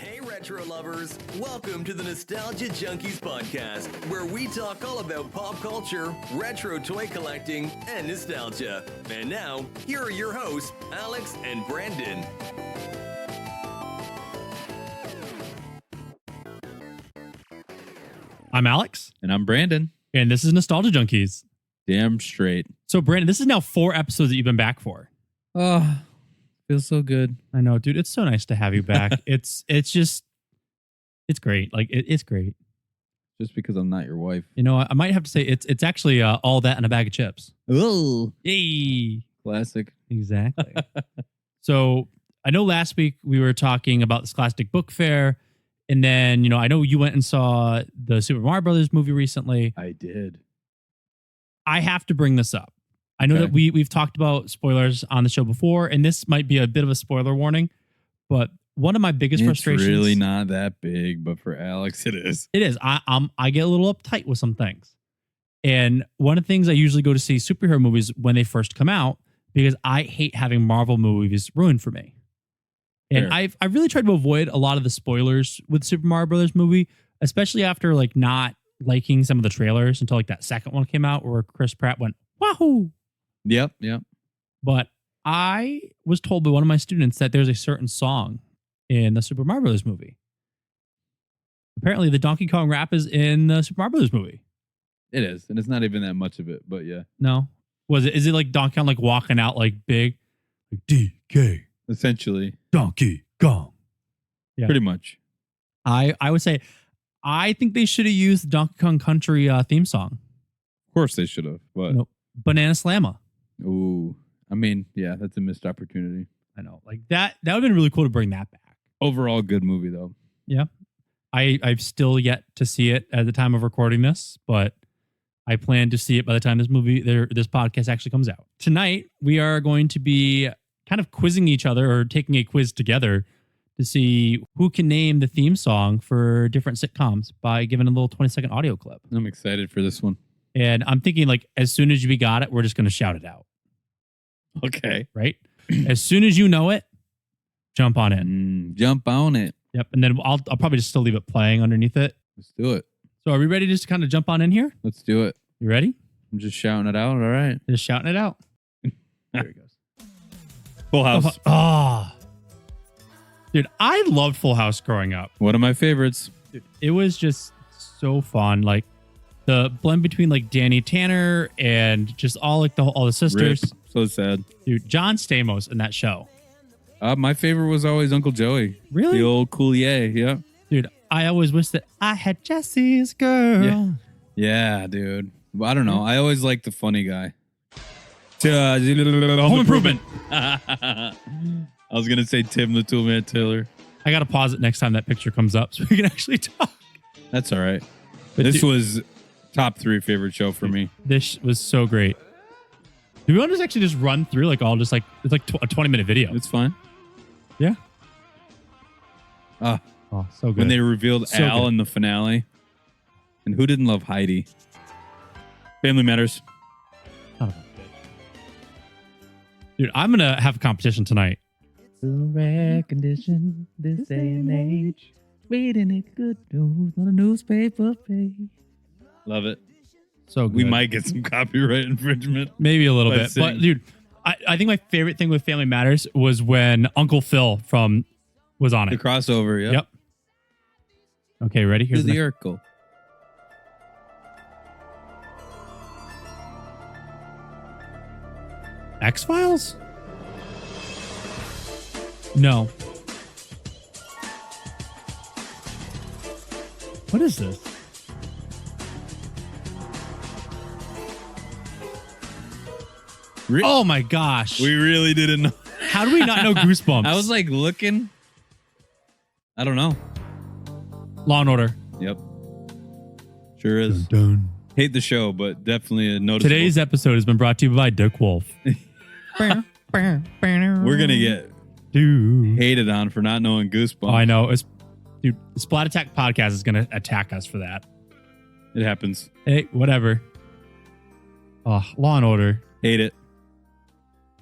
Hey retro lovers, welcome to the Nostalgia Junkies podcast, where we talk all about pop culture, retro toy collecting, and nostalgia. And now, here are your hosts, Alex and Brandon. I'm Alex. And I'm Brandon. And this is Nostalgia Junkies. Damn straight. So, Brandon, this is now 4 episodes that you've been back for. Oh, feels so good. I know, dude. It's so nice to have you back. it's great. Like, it's great. Just because I'm not your wife. You know, I might have to say it's actually all that and a bag of chips. Oh, Yay. classic. Exactly. So, I know last week we were talking about the Scholastic Book Fair. And then, you know, I know you went and saw the Super Mario Brothers movie recently. I did. I have to bring this up. I know that we've talked about spoilers on the show before, and this might be a bit of a spoiler warning, but one of my biggest frustrations... It's really not that big, but for Alex, it is. It is. I get a little uptight with some things. And one of the things I usually go to see superhero movies when they first come out, because I hate having Marvel movies ruined for me. And I've really tried to avoid a lot of the spoilers with Super Mario Brothers movie, especially after like not liking some of the trailers until like that second one came out where Chris Pratt went, wahoo! Yep. But I was told by one of my students that there's a certain song in the Super Mario Brothers movie. Apparently, the Donkey Kong rap is in the Super Mario Brothers movie. It is. And it's not even that much of it, but yeah. No? Is it like Donkey Kong like walking out like big? Like DK. Essentially. Donkey Kong. Yeah. Pretty much. I would say, I think they should have used the Donkey Kong Country theme song. Of course they should have, but... No, Banana Slammer. Ooh. I mean, yeah, that's a missed opportunity. I know. Like that would have been really cool to bring that back. Overall, good movie, though. Yeah. I've still yet to see it at the time of recording this, but I plan to see it by the time this podcast actually comes out. Tonight, we are going to be kind of quizzing each other or taking a quiz together to see who can name the theme song for different sitcoms by giving a little 20-second audio clip. I'm excited for this one. And I'm thinking like as soon as we got it, we're just going to shout it out. Okay. Right? As soon as you know it, jump on in. Jump on it. Yep. And then I'll probably just still leave it playing underneath it. Let's do it. So are we ready just to kind of jump on in here? Let's do it. You ready? I'm just shouting it out. All right. Just shouting it out. There he goes. Full House. Dude, I loved Full House growing up. One of my favorites. Dude, it was just so fun. Like the blend between like Danny Tanner and just all the sisters. Rip. So sad. Dude, John Stamos in that show. My favorite was always Uncle Joey. Really? The old Coulier. Yeah. Dude, I always wish that I had Jesse's girl. Yeah, dude. Well, I don't know. I always liked the funny guy. Home Improvement. I was going to say Tim the Toolman Taylor. I got to pause it next time that picture comes up so we can actually talk. That's all right. But this was top 3 favorite show for me. This was so great. Do we want to actually just run through like all just like it's like a 20-minute video? It's fine. Yeah. Oh, so good. When they revealed so Al good. in the finale. And who didn't love Heidi? Family Matters. Dude, I'm going to have a competition tonight. It's a rare condition this day and age. Reading it good news on a newspaper page. Love it. So good. We might get some copyright infringement. Maybe a little bit. But dude, I think my favorite thing with Family Matters was when Uncle Phil was on it. The crossover, Yep. Okay, ready? Here's the Urkel. X-Files? No. What is this? Oh my gosh. We really didn't know. How do we not know Goosebumps? I was like looking. I don't know. Law and Order. Yep. Sure is. Dun, dun. Hate the show, but definitely a noticeable. Today's episode has been brought to you by Dick Wolf. We're going to get hated on for not knowing Goosebumps. Oh, I know. Dude, the Splat Attack podcast is going to attack us for that. It happens. Hey, whatever. Oh, Law and Order. Hate it.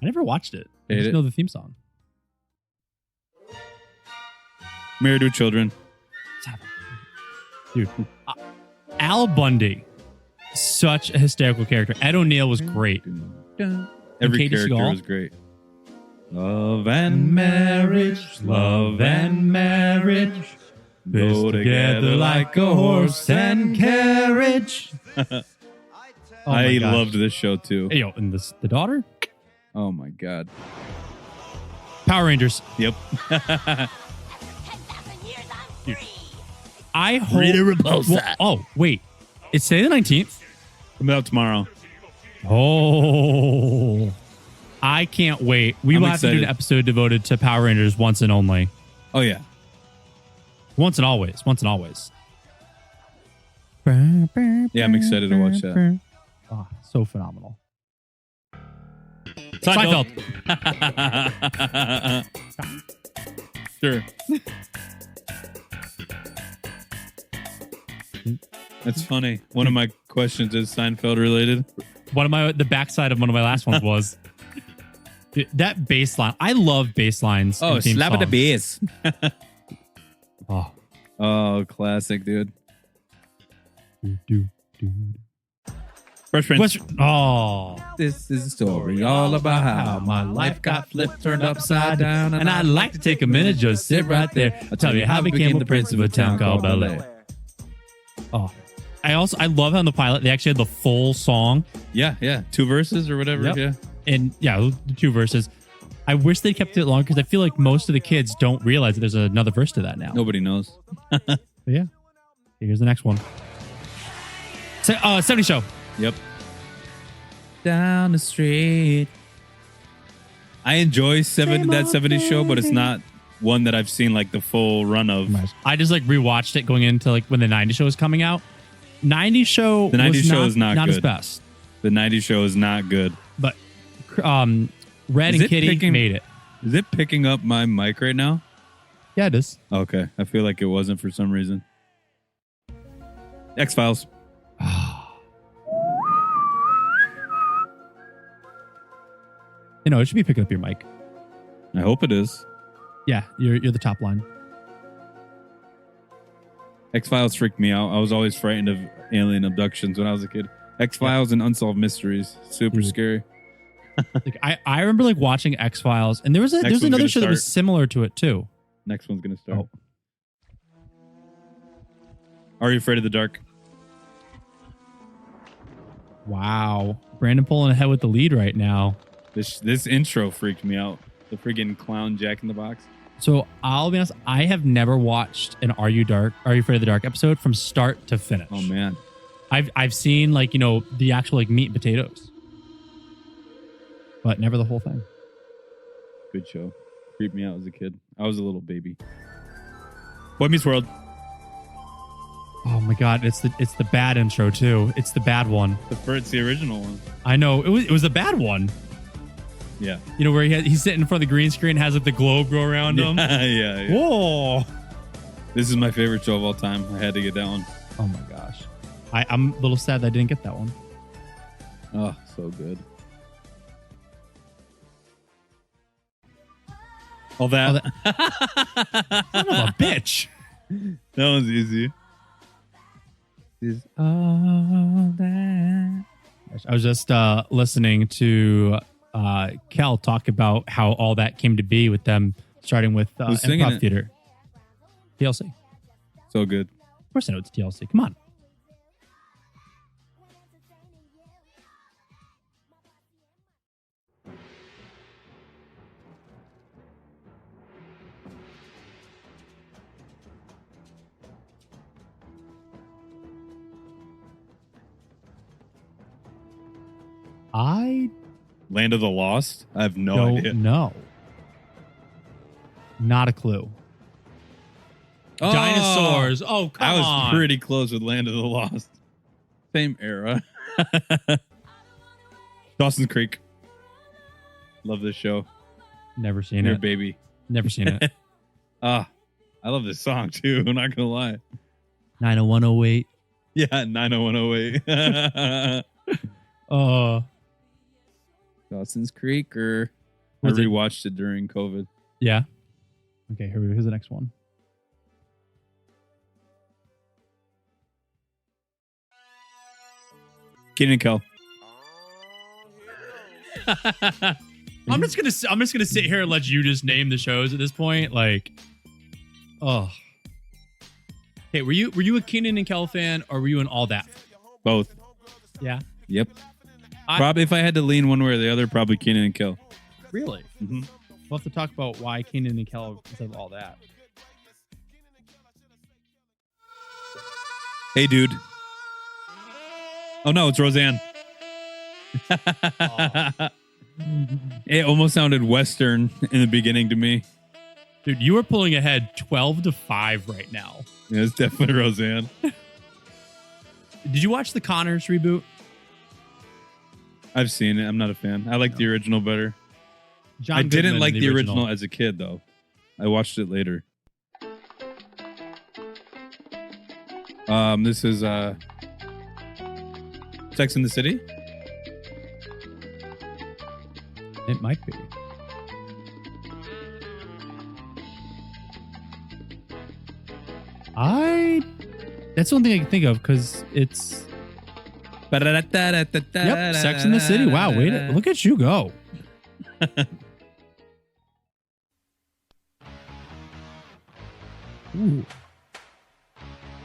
I never watched it. I Hate just it. know the theme song. Married with Children. Dude, Al Bundy, such a hysterical character. Ed O'Neill was great. Every Katie character Seagal. was great. Love and marriage, love and marriage go together like a horse and carriage. I loved this show too. Hey, yo, and the daughter? Oh my God. Power Rangers. Yep. Dude, I hope. Oh, wait. It's today the 19th. Coming out tomorrow. Oh, I can't wait. We will have to do an episode devoted to Power Rangers once and only. Oh, yeah. Once and always. Once and always. Yeah, I'm excited to watch that. Oh, so phenomenal. Seinfeld. Sure. That's funny. One of my questions is Seinfeld related. The backside of one of my last ones was that bass line. I love bass lines. Oh, slap at the bass. Oh, classic, dude. Do. Fresh Prince. Oh, This is a story all about how my life got flipped, turned upside down, and I'd like to take a minute, just sit right there. I'll tell you how I became a prince of a town called Bel Air. Oh, I love how in the pilot they actually had the full song. Yeah. 2 verses or whatever. Yep. Yeah. And yeah, the 2 verses. I wish they kept it long because I feel like most of the kids don't realize that there's another verse to that now. Nobody knows. But yeah. Here's the next one. 70 Show. Yep. Down the street. I enjoy that 70s show, but it's not one that I've seen like the full run of. I just like rewatched it going into like when the 90s show was coming out. 90s show The 90s show is not good. His best. The 90s show is not good. But Red and Kitty made it. Is it picking up my mic right now? Yeah, it is. Okay. I feel like it wasn't for some reason. X-Files. It should be picking up your mic. I hope it is. Yeah, you're the top line. X-Files freaked me out. I was always frightened of alien abductions when I was a kid. X-Files and Unsolved Mysteries. Super scary. Like I remember like watching X-Files, and there was another show that was similar to it too. Next one's gonna start. Are You Afraid of the Dark? Wow, Brandon pulling ahead with the lead right now. This intro freaked me out. The friggin' clown Jack in the Box. So I'll be honest, I have never watched an Are You Afraid of the Dark episode from start to finish. Oh man. I've seen like, the actual like meat and potatoes. But never the whole thing. Good show. Creeped me out as a kid. I was a little baby. Boy Meets World. Oh my God, it's the bad intro too. It's the bad one. It's the original one. I know. It was the bad one. Yeah. Where he's sitting in front of the green screen, has like the globe go around him. Yeah. Whoa. This is my favorite show of all time. I had to get that one. Oh my gosh. I'm a little sad that I didn't get that one. Oh, so good. All that. Son of a bitch. That one's easy. Is all that. I was just listening to Kel talk about how all that came to be with them starting with improv theater. TLC. So good. Of course I know it's TLC. Come on. Land of the Lost? I have no idea. No. Not a clue. Oh, Dinosaurs. Oh, come on. I was pretty close with Land of the Lost. Same era. Dawson's Creek. Love this show. Never seen Your it. baby. Never seen it. I love this song too. I'm not gonna lie. 90108. Yeah, 90108. Dawson's Creek, or I rewatched it during COVID. Yeah. Okay, here's the next one. Kenan and Kel. I'm just gonna sit here and let you just name the shows at this point. Like, oh, hey, were you a Kenan and Kel fan, or were you an All That? Both. Yeah. Yep. Probably if I had to lean one way or the other, probably Kenan and Kel. Really? Mm-hmm. We'll have to talk about why Kenan and Kel instead of All That. Hey, dude. Oh no, it's Roseanne. It almost sounded Western in the beginning to me. Dude, you are pulling ahead 12-5 right now. Yeah, it's definitely Roseanne. Did you watch the Connors reboot? I've seen it. I'm not a fan. I like the original better. John I didn't Goodman like in the original as a kid, though. I watched it later. This is Sex in the City? It might be. That's the one thing I can think of because it's. Yep, Sex in the City. Wow, look at you go. Ooh.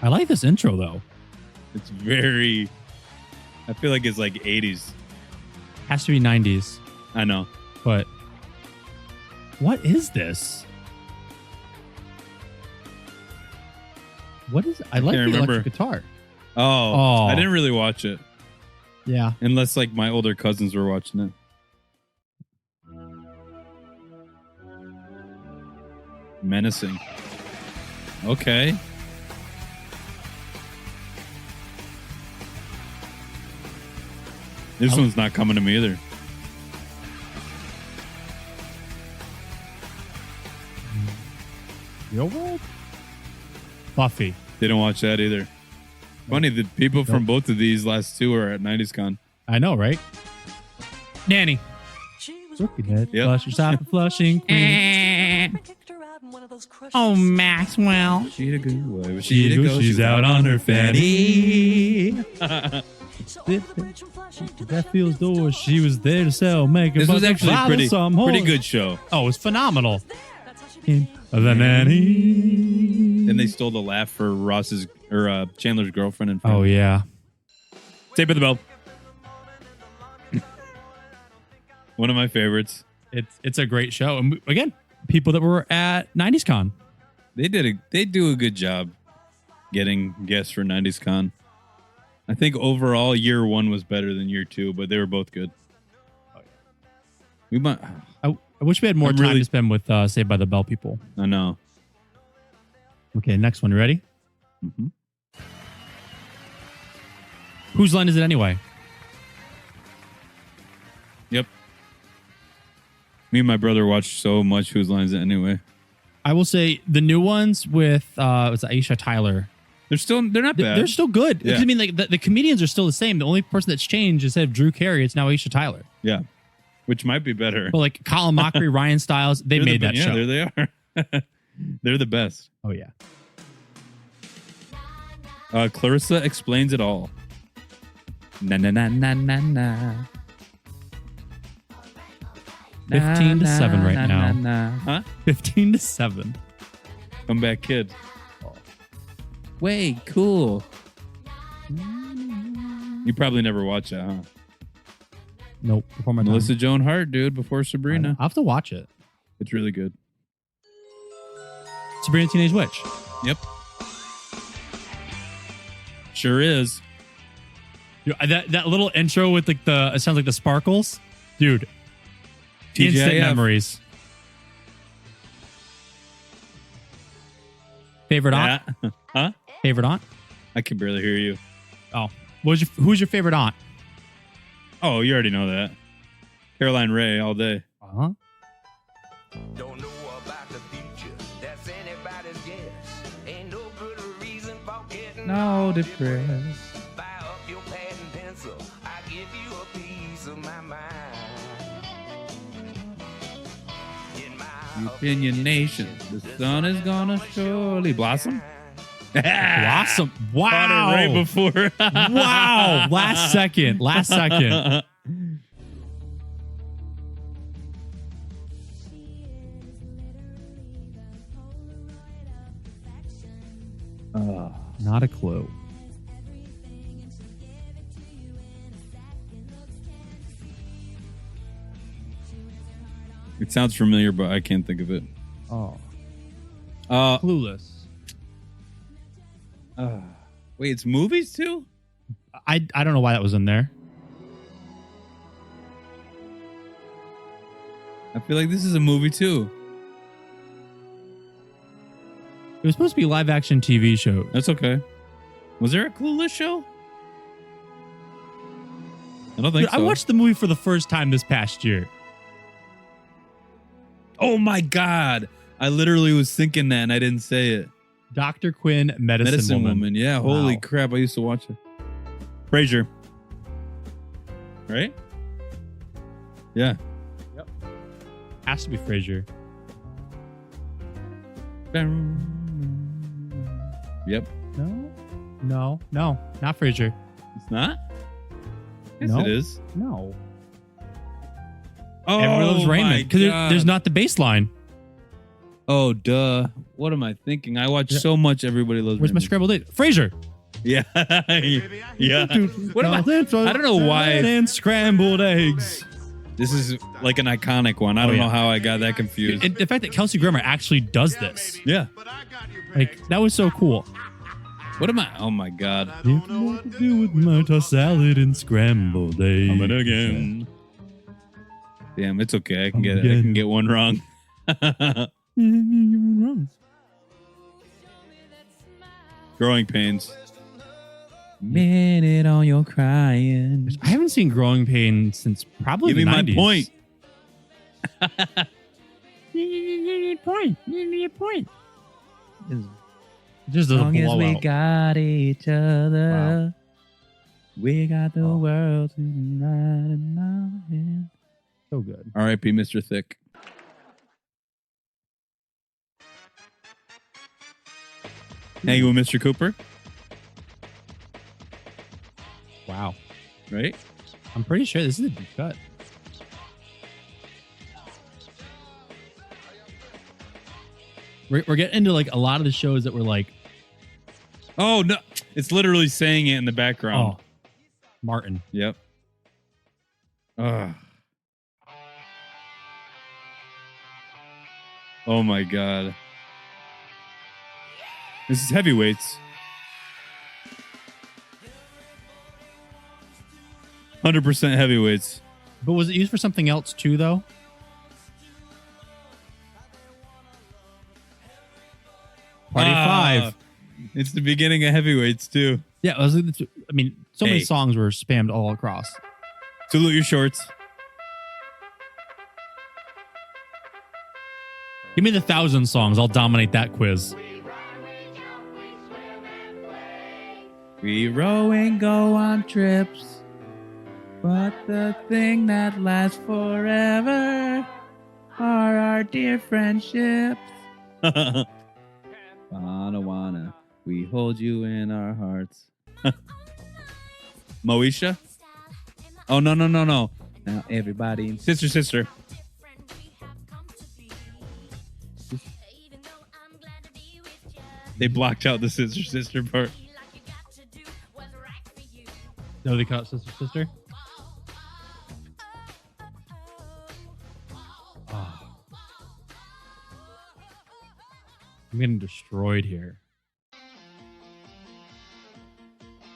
I like this intro though. It's very. I feel like it's like 80s. Has to be 90s. I know. But what is this? What is it? I like the electric guitar. Oh, I didn't really watch it. Yeah. Unless like my older cousins were watching it. Menacing. Okay. This one's not coming to me either. Real World? Buffy. Didn't watch that either. Funny, the people from both of these last two are at 90s Con. I know, right? Nanny. Looking at Flushing Stop and Flushing Queen. Oh, Maxwell. She's out on her fanny. That feels door. She was there to sell makeup. This was actually a pretty good show. Oh, it was phenomenal. The nanny. And they stole the laugh for Chandler's girlfriend and friend. Oh yeah. Saved by the Bell. One of my favorites. It's a great show. And again, people that were at 90s Con. They do a good job getting guests for 90s Con. I think overall year one was better than year two, but they were both good. Oh, yeah. We might. I wish we had more time to spend with Saved by the Bell people. I know. Okay, next one. You ready? Mm-hmm. Whose line is it anyway? Yep. Me and my brother watched so much Whose Line Is It Anyway. I will say the new ones with it's Aisha Tyler. They're not bad. They're still good. Yeah. I mean, like the comedians are still the same. The only person that's changed instead of Drew Carey, it's now Aisha Tyler. Yeah, which might be better. Well, like Colin Mockery, Ryan Stiles, they made that show. Yeah, there they are. They're the best. Oh yeah. Clarissa Explains It All. Na na na na na na. 15-7 right now. Huh? 15-7. Comeback Kid. Way cool. You probably never watched that, huh? Nope. Before my Melissa time. Joan Hart, dude. Before Sabrina. I'll have to watch it. It's really good. Sabrina Teenage Witch. Yep. Sure is. Dude, that little intro with like it sounds like the sparkles, dude. TGIF. Instant memories. Favorite aunt? Huh? Favorite aunt? I can barely hear you. Oh, who's your favorite aunt? Oh, you already know that. Caroline Ray all day. Uh-huh. Don't know about the future. That's anybody's guess. Ain't no good reason for getting No depressed. Buy up your pad and pencil. I give you a piece of my mind. In my Opinionation. The sun is gonna surely blossom. Awesome. Wow. Caught it right before. Wow. Last second. Not a clue. It sounds familiar, but I can't think of it. Oh. Uh, Clueless. Wait, it's movies too? I don't know why that was in there. I feel like this is a movie too. It was supposed to be a live action TV show. That's okay. Was there a Clueless show? I don't think Dude, so. I watched the movie for the first time this past year. Oh my God. I literally was thinking that and I didn't say it. Dr. Quinn, Medicine Woman. Yeah, holy Wow. crap. I used to watch it. Frasier. Right? Yeah. Has to be Frasier. Yep. No, not Frasier. It's not? Yes, No. it is. No. Oh, Everyone Loves Raymond. Because there's not the bass line. Oh, duh. What am I thinking? I watch so much Everybody Loves Where's my Raymond. scrambled egg? Frasier. Yeah. Yeah. What am I don't know why. And scrambled eggs. This is like an iconic one. I don't know how I got that confused. And the fact that Kelsey Grammer actually does this. Yeah. Like, that was so cool. What am I? Oh my God. You know what to do with my tossed salad and scrambled eggs. Coming again. Damn, it's okay. I can get one wrong. Growing Pains. Minute on your crying. I haven't seen Growing Pain since probably Give me the my 90s. point. Give me a point. It just doesn't blow out. got each other, Wow. we got the world tonight in our hands. So good. R.I.P. Mr. Thick. Hanging with Mr. Cooper, Wow. right? I'm pretty sure this is a deep cut. We're getting into like a lot of the shows that were like, Oh no, it's literally saying it in the background. oh, Martin. Yep. Ugh. Oh my God. This is Heavyweights. 100% Heavyweights. But was it used for something else too, though? Party Five. It's the beginning of Heavyweights too. Yeah, I mean, so many Hey. songs were spammed all across. Salute your shorts. Give me the 1,000 songs. I'll dominate that quiz. We row and go on trips, but the thing that lasts forever are our dear friendships. Wanna, we hold you in our hearts. Moesha? Oh, no. Now everybody. Sister. They blocked out the sister part. No, they cut out Sister. Oh. I'm getting destroyed here.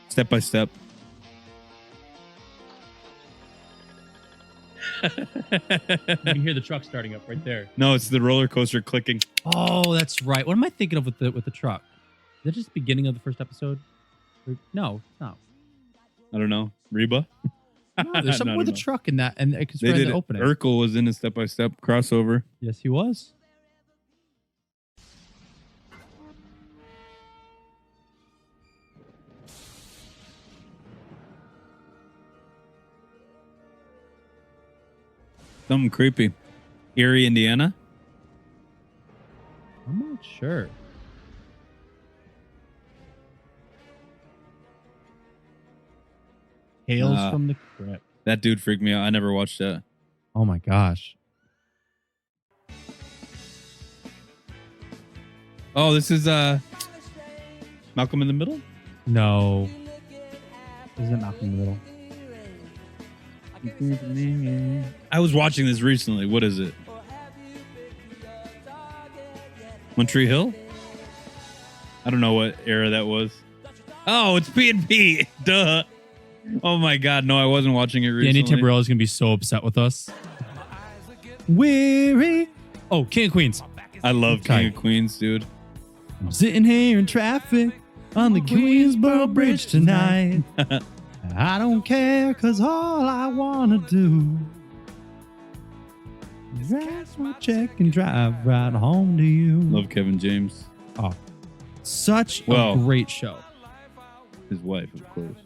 Step by step. You can hear the truck starting up right there. No, it's the roller coaster clicking. Oh, that's right. What am I thinking of with the truck? Is that just the beginning of the first episode? No, it's not. I don't know. Reba? No, there's something with the truck in that, and it's They right in did the it. opening. Urkel was in a step by step crossover. Yes, he was. Something creepy. Erie, Indiana. I'm not sure. Tales from the Crypt. That dude freaked me out. I never watched that. Oh my gosh. Oh, this is Malcolm in the Middle? No. Isn't Malcolm in the Middle? I was watching this recently. What is it? One Tree Hill? I don't know what era that was. Oh, it's P&P. Duh. Oh my God. No, I wasn't watching it recently. Danny Timberell is going to be so upset with us. Weary. Oh, King of Queens. I love King of Queens, dude. I'm sitting here in traffic on the Queensboro Bridge tonight. I don't care, cause all I wanna do is write my check and drive right home to you. Love Kevin James. Oh, such a great show. His wife, of course.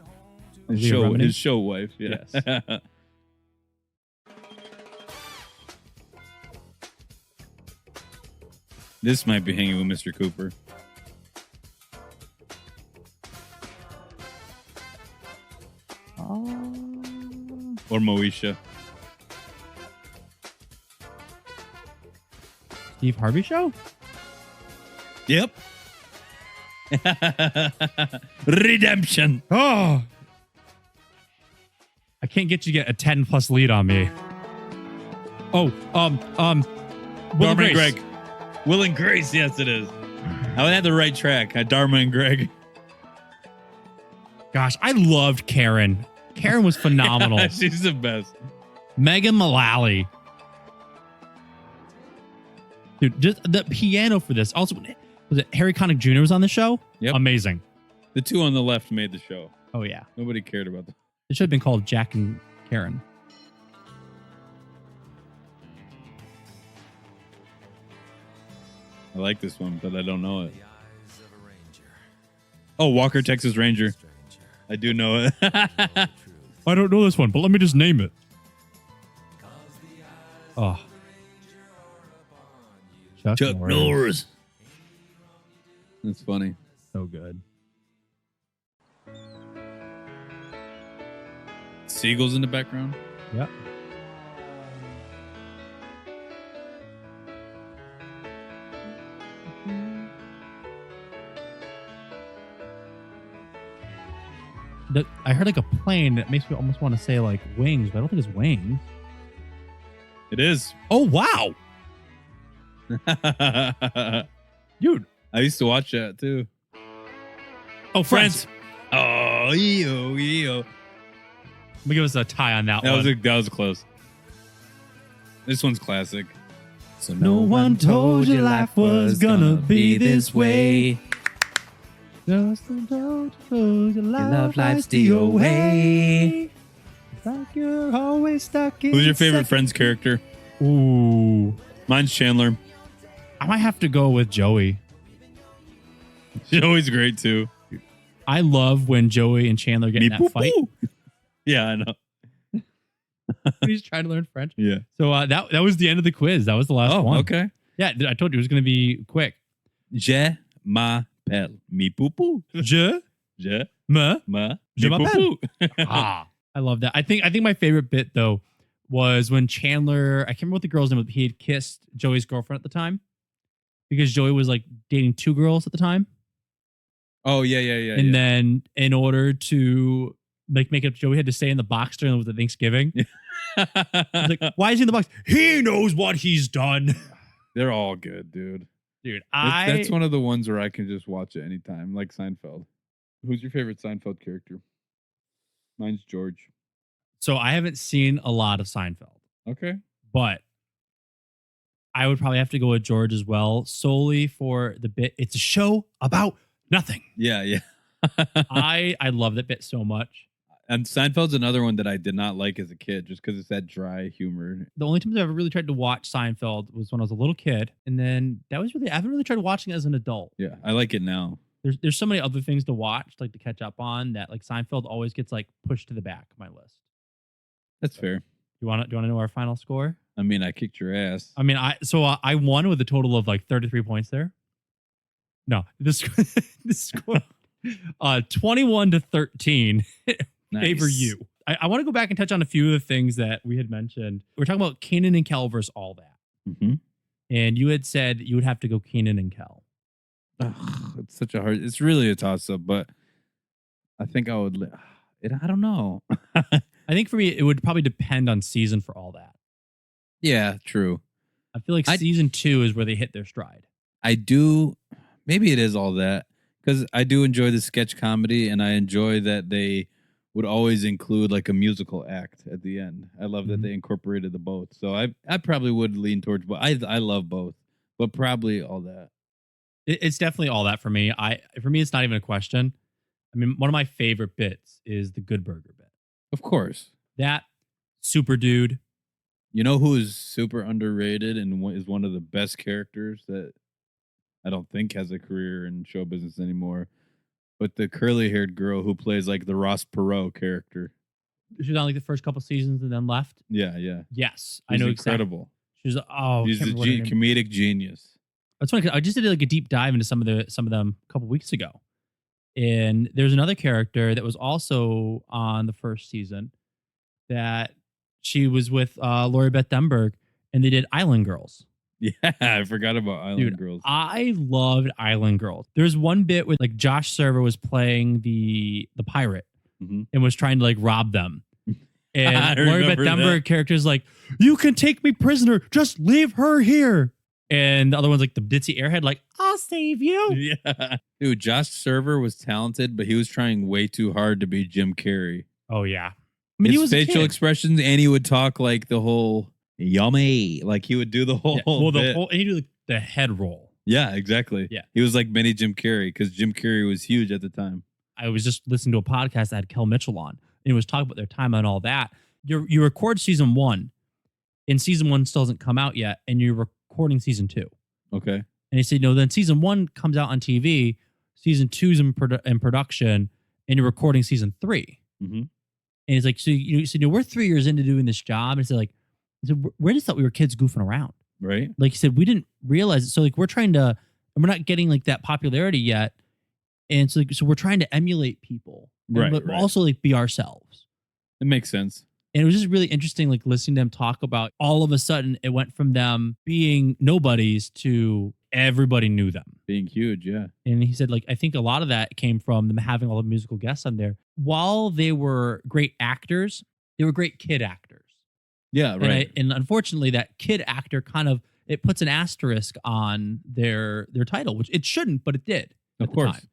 Leah Remini? His show wife. Yeah. Yes. This might be hanging with Mr. Cooper. Or Moesha. Steve Harvey show? Yep. Redemption. Oh. I can't get you to get a 10 plus lead on me. Oh, Will and Grace. Greg. Will and Grace, yes it is. I had the right track. Dharma and Greg. Gosh, I loved Karen. Karen was phenomenal. She's the best. Megan Mullally. Dude, just the piano for this. Also, was it Harry Connick Jr. was on the show? Yep. Amazing. The two on the left made the show. Oh, yeah. Nobody cared about that. It should have been called Jack and Karen. I like this one, but I don't know it. Oh, Walker, Texas Ranger. I do know it. I don't know this one, but let me just name it. Oh. Chuck Norris. That's funny. So good. Seagulls in the background. Yep. I heard like a plane that makes me almost want to say like wings, but I don't think it's wings. It is. Oh, wow. Dude. I used to watch that too. Oh, Friends. Oh, yo. Let me give us a tie on that one. That was close. This one's classic. So no one told you life was gonna be this way. Just told you love life's DOA. It's like you're always stuck in. Who's your favorite Friends character? Ooh. Mine's Chandler. I might have to go with Joey. Joey's great too. I love when Joey and Chandler get in that fight. Yeah, I know. He's trying to learn French. Yeah. So that was the end of the quiz. That was the last one. Okay. Yeah, I told you it was going to be quick. Je m'appelle. Mi poupou. Je Je m'appelle. Ah, I love that. I think my favorite bit though was when Chandler, I can't remember what the girl's name was, but he had kissed Joey's girlfriend at the time because Joey was like dating two girls at the time. Oh yeah. And then in order to make up, Joey had to stay in the box during the Thanksgiving. Like, why is he in the box? He knows what he's done. They're all good, dude. Dude, that's one of the ones where I can just watch it anytime, like Seinfeld. Who's your favorite Seinfeld character? Mine's George. So I haven't seen a lot of Seinfeld. Okay. But I would probably have to go with George as well, solely for the bit. It's a show about nothing. Yeah. I love that bit so much. And Seinfeld's another one that I did not like as a kid just because it's that dry humor. The only times I ever really tried to watch Seinfeld was when I was a little kid. And then I haven't really tried watching it as an adult. Yeah, I like it now. There's so many other things to watch, like to catch up on, that like Seinfeld always gets like pushed to the back of my list. That's fair. Do you want to know our final score? I mean, I kicked your ass. I mean, I won with a total of like 33 points there. No, this score 21-13 Nice. favor you. I want to go back and touch on a few of the things that we had mentioned. We're talking about Kenan and Kel versus all that. Mm-hmm. And you had said you would have to go Kenan and Kel. It's such a hard. It's really a toss up, but I think I would. I don't know. I think for me, it would probably depend on season for all that. Yeah, true. I feel like season 2 is where they hit their stride. I do. Maybe it is all that because I do enjoy the sketch comedy, and I enjoy that they would always include like a musical act at the end. I love that they incorporated the both. So I probably would lean towards both. I love both, but probably all that. It's definitely all that for me. For me, it's not even a question. I mean, one of my favorite bits is the Good Burger bit. Of course. That super dude. You know who is super underrated and is one of the best characters that I don't think has a career in show business anymore? But the curly-haired girl who plays like the Ross Perot character. She was on like the first couple seasons and then left. Yeah. Yes, She's I know incredible. Exactly. She's She's a comedic genius. That's funny because I just did like a deep dive into some of them a couple weeks ago, and there's another character that was also on the first season that she was with Lori Beth Denberg, and they did Island Girls. Yeah, I forgot about Island Girls. I loved Island Girls. There's one bit with like Josh Server was playing the pirate and was trying to like rob them. And Lori Beth Denberg character's like, "You can take me prisoner, just leave her here." And the other one's like the ditzy airhead, like, "I'll save you." Yeah. Dude, Josh Server was talented, but he was trying way too hard to be Jim Carrey. Oh yeah. I mean, his he was facial expressions, and he would talk like the whole yummy. Like he would do the whole bit. And he did the head roll. Yeah, exactly. Yeah. He was like mini Jim Carrey because Jim Carrey was huge at the time. I was just listening to a podcast that had Kel Mitchell on, and it was talking about their time and all that. You record season 1, and season 1 still hasn't come out yet, and you're recording season 2. Okay. And he said, no, then season 1 comes out on TV, season 2's in production, and you're recording season 3. Mm-hmm. And he's like, so you said, we're 3 years into doing this job. And he said, we just thought we were kids goofing around. Right. Like he said, we didn't realize it. So like we're trying to, and we're not getting like that popularity yet. And so we're trying to emulate people, but also like be ourselves. It makes sense. And it was just really interesting, like listening to them talk about all of a sudden it went from them being nobodies to everybody knew them. Being huge, yeah. And he said, like, I think a lot of that came from them having all the musical guests on there. While they were great actors, they were great kid actors. Yeah, right. And unfortunately, that kid actor kind of, it puts an asterisk on their title, which it shouldn't, but it did. Of course. Time.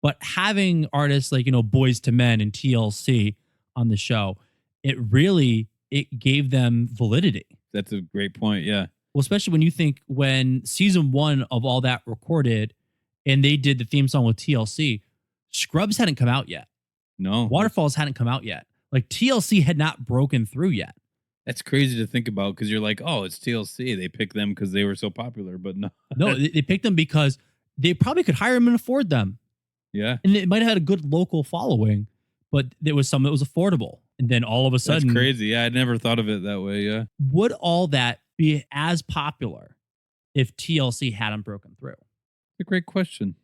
But having artists like, Boys to Men and TLC on the show, it gave them validity. That's a great point, yeah. Well, especially when you think when season 1 of all that recorded and they did the theme song with TLC, Scrubs hadn't come out yet. No. Waterfalls hadn't come out yet. Like TLC had not broken through yet. That's crazy to think about because you're like, oh, it's TLC. They picked them because they were so popular, but no. No, they picked them because they probably could hire them and afford them. Yeah. And it might have had a good local following, but there was some that was affordable. And then all of a sudden... That's crazy. Yeah, I never thought of it that way, yeah. Would all that be as popular if TLC hadn't broken through? A great question.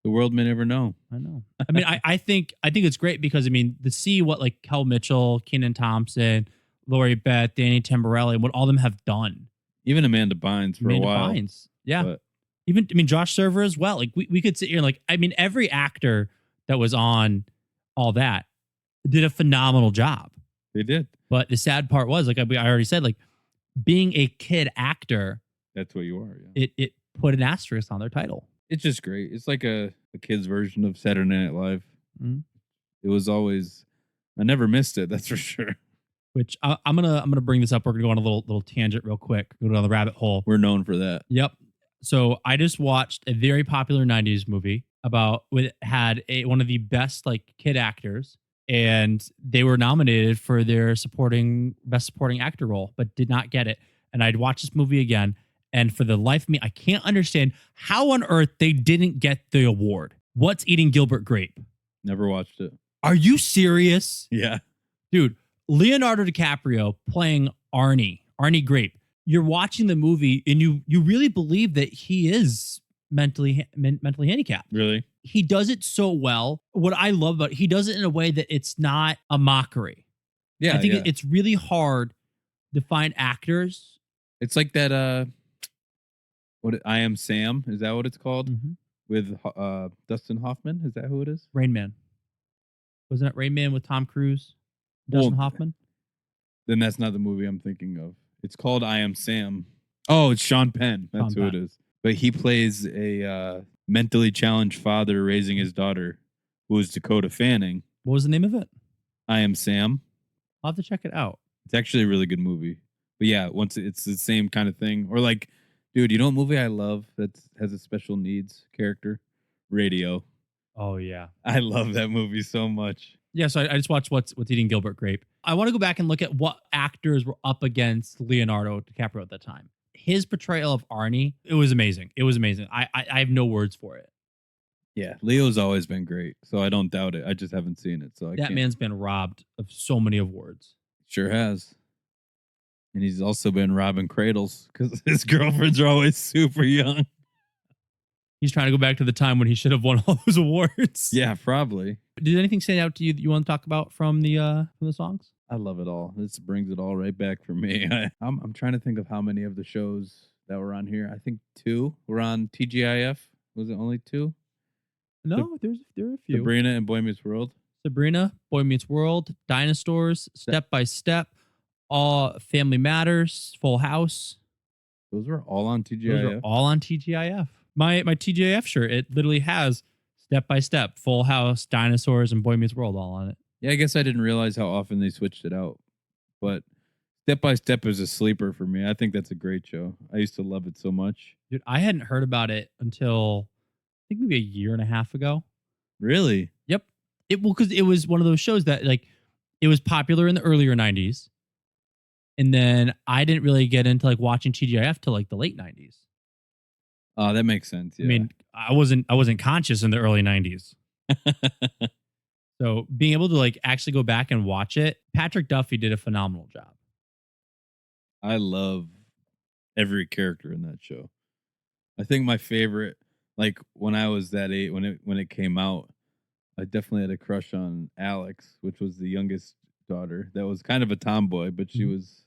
The world may never know. I know. I mean, I think it's great because, I mean, to see what like Kel Mitchell, Kenan Thompson, Lori Beth, Danny Tamborelli, and what all of them have done. Even Amanda Bynes for a while. Bynes. Yeah. But Even, I mean, Josh Server as well. Like we could sit here and like, I mean, every actor that was on all that did a phenomenal job. they did. But the sad part was, like I already said, like being a kid actor, That's what you are. Yeah. it put an asterisk on their title. It's just great. It's like a kid's version of Saturday Night Live. Mhm. It was always, I never missed it. That's for sure. Which I'm gonna bring this up. We're gonna go on a little tangent real quick. Go down the rabbit hole. We're known for that. Yep. So I just watched a very popular '90s movie about had one of the best like kid actors, and they were nominated for their best supporting actor role, but did not get it. And I'd watch this movie again, and for the life of me, I can't understand how on earth they didn't get the award. What's Eating Gilbert Grape? Never watched it. Are you serious? Yeah. Dude, Leonardo DiCaprio playing Arnie Grape. You're watching the movie and you really believe that he is mentally handicapped. Really? He does it so well. What I love about it, he does it in a way that it's not a mockery. Yeah, I think yeah. it's really hard to find actors. It's like that. I Am Sam. Is that what it's called? With Dustin Hoffman. Is that who it is? Rain Man. Wasn't it Rain Man with Tom Cruise? Dustin Hoffman? Then that's not the movie I'm thinking of. It's called I Am Sam. Oh, it's Sean Penn. That's who it is. But he plays a mentally challenged father raising his daughter, who is Dakota Fanning. What was the name of it? I Am Sam. I'll have to check it out. It's actually a really good movie. But yeah, once it's the same kind of thing. Or like, dude, you know what movie I love that has a special needs character? Radio. Oh, yeah. I love that movie so much. Yeah, so I just watched What's Eating Gilbert Grape. I want to go back and look at what actors were up against Leonardo DiCaprio at that time. His portrayal of Arnie, it was amazing. It was amazing. I have no words for it. Yeah, Leo's always been great, so I don't doubt it. I just haven't seen it, so That man's been robbed of so many awards. Sure has. And he's also been robbing cradles because his girlfriends are always super young. He's trying to go back to the time when he should have won all those awards. Yeah, probably. Did anything stand out to you that you want to talk about from the songs? I love it all. This brings it all right back for me. I'm trying to think of how many of the shows that were on here. I think 2 were on TGIF. Was it only 2? No, there are a few. Sabrina and Boy Meets World. Sabrina, Boy Meets World, Dinosaurs, Step by Step, All Family Matters, Full House. Those were all on TGIF. Those are all on TGIF. My TGIF shirt, it literally has Step by Step, Full House, Dinosaurs, and Boy Meets World all on it. Yeah, I guess I didn't realize how often they switched it out. But Step by Step is a sleeper for me. I think that's a great show. I used to love it so much. Dude, I hadn't heard about it until I think maybe a year and a half ago. Really? Yep. Because it was one of those shows that like it was popular in the earlier 90s. And then I didn't really get into like watching TGIF till like the late 90s. Oh, that makes sense. Yeah. I mean, I wasn't conscious in the early 90s. So being able to like actually go back and watch it, Patrick Duffy did a phenomenal job. I love every character in that show. I think my favorite, like when I was that age, when it came out, I definitely had a crush on Alex, which was the youngest daughter. That was kind of a tomboy, but she was.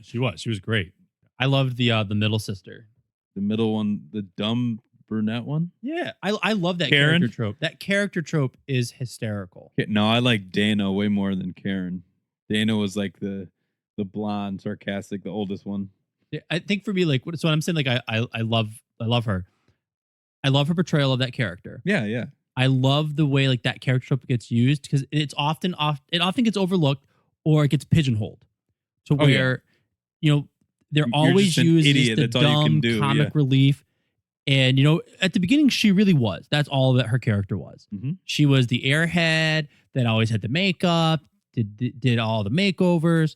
She was great. I loved the middle sister. The middle one, the dumb brunette one. Yeah, I love that Karen? character trope. That character trope is hysterical. No, I like Dana way more than Karen. Dana was like the blonde, sarcastic, the oldest one. Yeah, I think for me, like, so what I'm saying, like, I love her. I love her portrayal of that character. Yeah, yeah. I love the way like that character trope gets used because it often gets overlooked or it gets pigeonholed to where you know they're always just an used idiot. as the That's all you can dumb do, comic relief. And you know, at the beginning, she really was. That's all that her character was. Mm-hmm. She was the airhead that always had the makeup, did all the makeovers.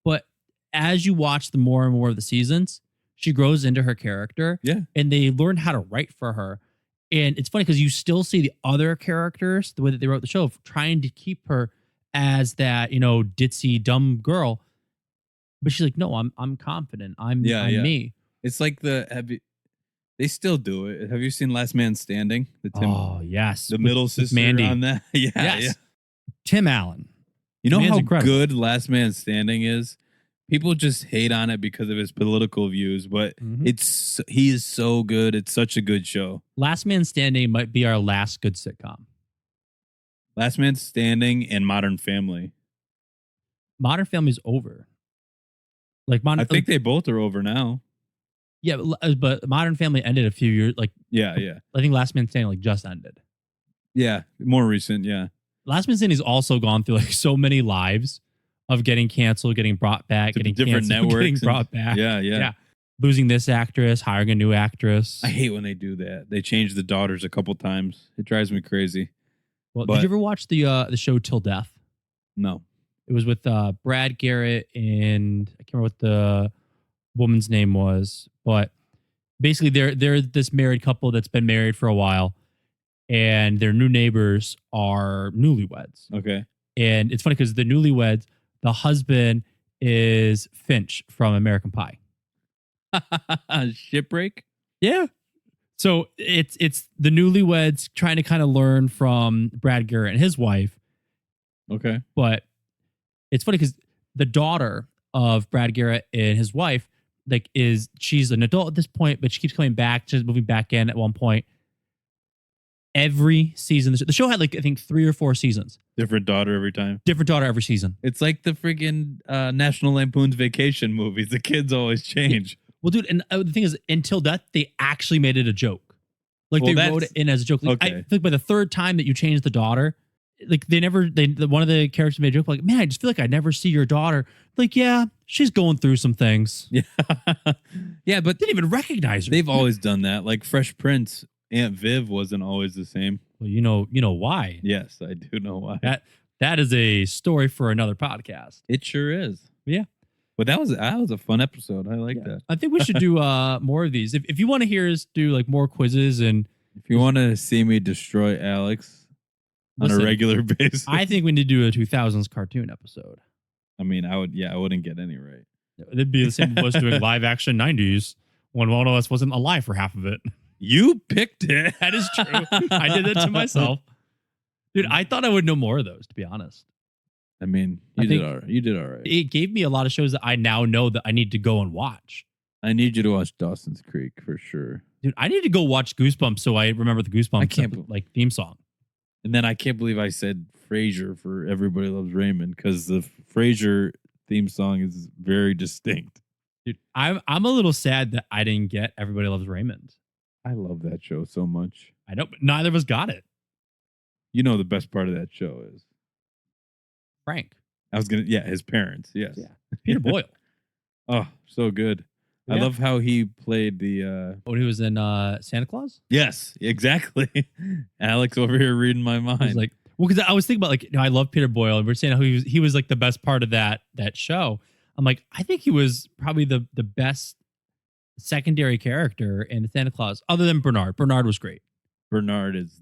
But as you watch the more and more of the seasons, she grows into her character. Yeah. And they learn how to write for her. And it's funny because you still see the other characters, the way that they wrote the show, trying to keep her as that, you know, ditzy, dumb girl. But she's like, no, I'm confident. I'm me. It's like they still do it. Have you seen Last Man Standing? Oh, yes. The middle sister Mandy. on that. Yeah, yes. yeah. Tim Allen. You know how incredible. good Last Man Standing is? People just hate on it because of his political views, but he is so good. It's such a good show. Last Man Standing might be our last good sitcom. Last Man Standing and Modern Family. Modern Family's over. I think they both are over now. Yeah, but Modern Family ended a few years. Yeah. I think Last Man Standing just ended. Yeah, more recent. Yeah. Last Man Standing's also gone through like so many lives of getting canceled, getting brought back, getting different canceled, networks, getting brought back. Yeah. Losing this actress, hiring a new actress. I hate when they do that. They change the daughters a couple times. It drives me crazy. Well, did you ever watch the show Till Death? No. It was with Brad Garrett and I can't remember what the woman's name was, but basically they're this married couple that's been married for a while, and their new neighbors are newlyweds. Okay. And it's funny because the newlyweds, the husband is Finch from American Pie. Shipwreck? Yeah. So it's the newlyweds trying to kind of learn from Brad Garrett and his wife. Okay. But it's funny because the daughter of Brad Garrett and his wife, she's an adult at this point, but she keeps coming back. She's moving back in at one point. Every season, the show had I think 3 or 4 seasons. Different daughter every time. Different daughter every season. It's like the freaking National Lampoon's Vacation movies. The kids always change. Well, dude, and the thing is, until that, they actually made it a joke. They wrote it in as a joke. I think by the 3rd time that you changed the daughter, one of the characters made a joke man, I just feel like I never see your daughter. Yeah, she's going through some things. Yeah. Yeah, but didn't even recognize her. They've always done that. Like Fresh Prince, Aunt Viv wasn't always the same. Well, you know why. Yes, I do know why. That is a story for another podcast. It sure is. Yeah. But that was a fun episode. I like that. I think we should do more of these. If you want to hear us do more quizzes and if you want to see me destroy Alex on a regular basis, I think we need to do a 2000s cartoon episode. I mean, I wouldn't get any right. It'd be the same as us doing live action 90s when one of us wasn't alive for half of it. You picked it. That is true. I did that to myself. Dude, I thought I would know more of those, to be honest. I mean, you did all right. You did all right. It gave me a lot of shows that I now know that I need to go and watch. I need you to watch Dawson's Creek for sure. Dude, I need to go watch Goosebumps so I remember the Goosebumps theme song. And then I can't believe I said Frasier for Everybody Loves Raymond because the Frasier theme song is very distinct. Dude, I'm a little sad that I didn't get Everybody Loves Raymond. I love that show so much. I know, but neither of us got it. You know the best part of that show is Frank. His parents. Yes. Yeah. Peter Boyle. Oh, so good. Yeah. I love how he played the when he was in Santa Claus? Yes, exactly. Alex over here reading my mind. Because I was thinking about I love Peter Boyle, and we're saying how he was the best part of that show. I'm I think he was probably the best secondary character in Santa Claus, other than Bernard. Bernard was great. Bernard is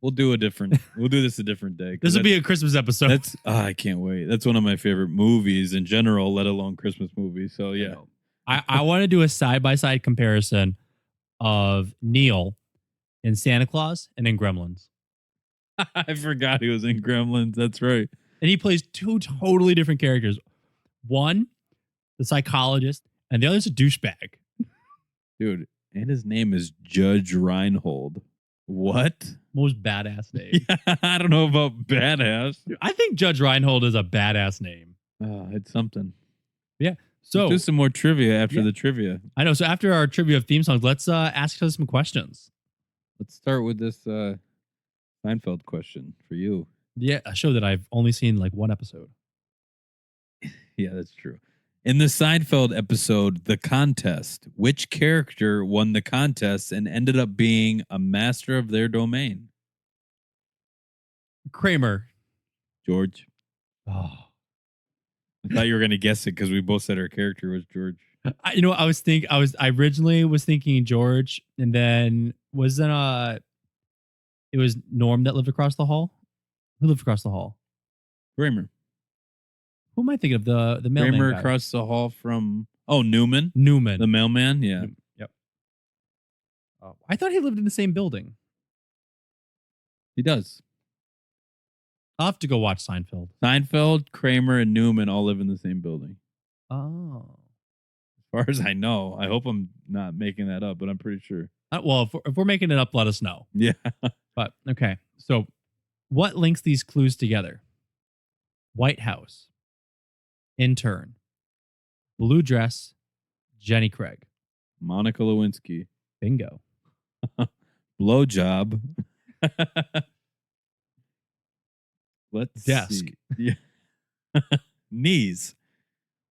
We'll do this a different day. This will be a Christmas episode. I can't wait. That's one of my favorite movies in general, let alone Christmas movies. So yeah. I want to do a side-by-side comparison of Neil in Santa Claus and in Gremlins. I forgot he was in Gremlins. That's right. And he plays 2 totally different characters. One, the psychologist, and the other's a douchebag. Dude, and his name is Judge Reinhold. What? Most badass name. Yeah, I don't know about badass. I think Judge Reinhold is a badass name. It's something. Yeah. So do some more trivia after the trivia. I know. So after our trivia of theme songs, let's ask each other some questions. Let's start with this Seinfeld question for you. Yeah, a show that I've only seen 1 episode. Yeah, that's true. In the Seinfeld episode, The Contest, which character won the contest and ended up being a master of their domain? Kramer. George. Oh. I thought you were going to guess it because we both said our character was George. I originally was thinking George, and then it was Norm that lived across the hall? Who lived across the hall? Kramer. Who am I thinking of? The mailman Kramer guy? across the hall from Newman. Newman. The mailman, yeah. Yep. Oh, I thought he lived in the same building. He does. I'll have to go watch Seinfeld. Seinfeld, Kramer, and Newman all live in the same building. Oh. As far as I know. I hope I'm not making that up, but I'm pretty sure. Well, if we're making it up, let us know. Yeah. But, okay. So, what links these clues together? White House. Intern. Blue dress. Jenny Craig. Monica Lewinsky. Bingo. Blowjob. Let's Desk. see. Yeah. Knees.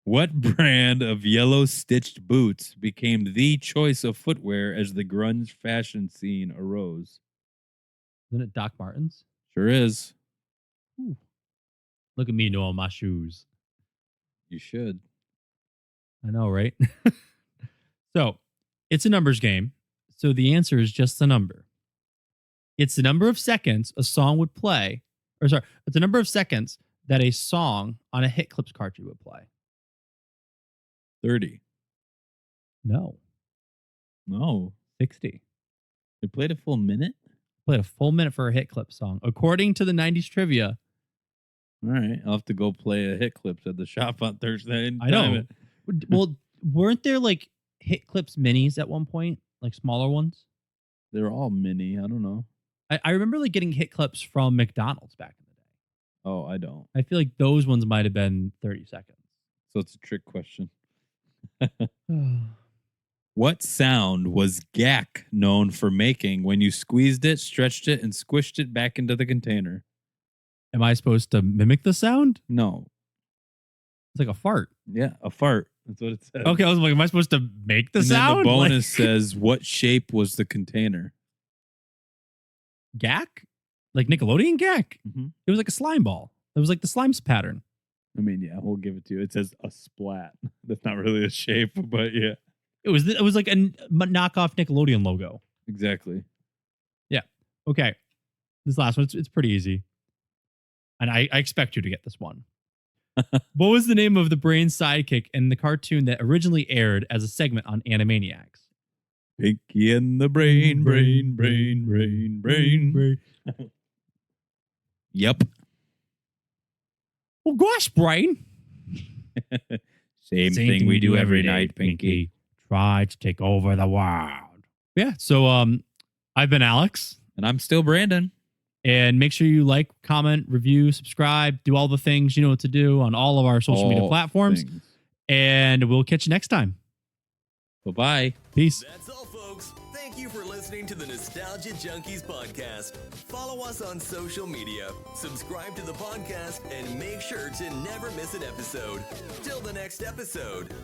What brand of yellow stitched boots became the choice of footwear as the grunge fashion scene arose? Isn't it Doc Martens? Sure is. Ooh. Look at me knowing my shoes. You should. I know, right? So, it's a numbers game. So the answer is just the number. It's the number of seconds a song would play. It's the number of seconds that a song on a Hit Clips cartridge would play. 30. No. 60. They played a full minute? Played a full minute for a Hit Clip song. According to the 90s trivia, All right. I'll have to go play a hit clips at the shop on Thursday. And I know. time it. Well, weren't there like Hit Clips minis at one point, like smaller ones? They're all mini. I don't know. I remember like getting Hit Clips from McDonald's back in the day. Oh, I don't. I feel like those ones might have been 30 seconds. So it's a trick question. What sound was gack known for making when you squeezed it, stretched it, and squished it back into the container? Am I supposed to mimic the sound? No. It's like a fart. Yeah, a fart. That's what it says. Okay, I was like, am I supposed to make the and sound? Then the bonus Like, says, what shape was the container? gack? Like Nickelodeon gack? Mm-hmm. It was like a slime ball. It was like the slimes pattern. I mean, yeah, we'll give it to you. It says a splat. That's not really a shape, but yeah. It was like a knockoff Nickelodeon logo. Exactly. Yeah. Okay. This last one, it's pretty easy. And I expect you to get this one. What was the name of the brain sidekick in the cartoon that originally aired as a segment on Animaniacs? Pinky and the brain. Yep. Well, gosh, brain. Same thing we do every night, Pinky. Try to take over the world. Yeah. So I've been Alex. And I'm still Brandon. And make sure you like, comment, review, subscribe, do all the things you know what to do on all of our social media platforms. Things. And we'll catch you next time. Bye-bye. Peace. That's all, folks. Thank you for listening to the Nostalgia Junkies podcast. Follow us on social media, subscribe to the podcast, and make sure to never miss an episode. Till the next episode.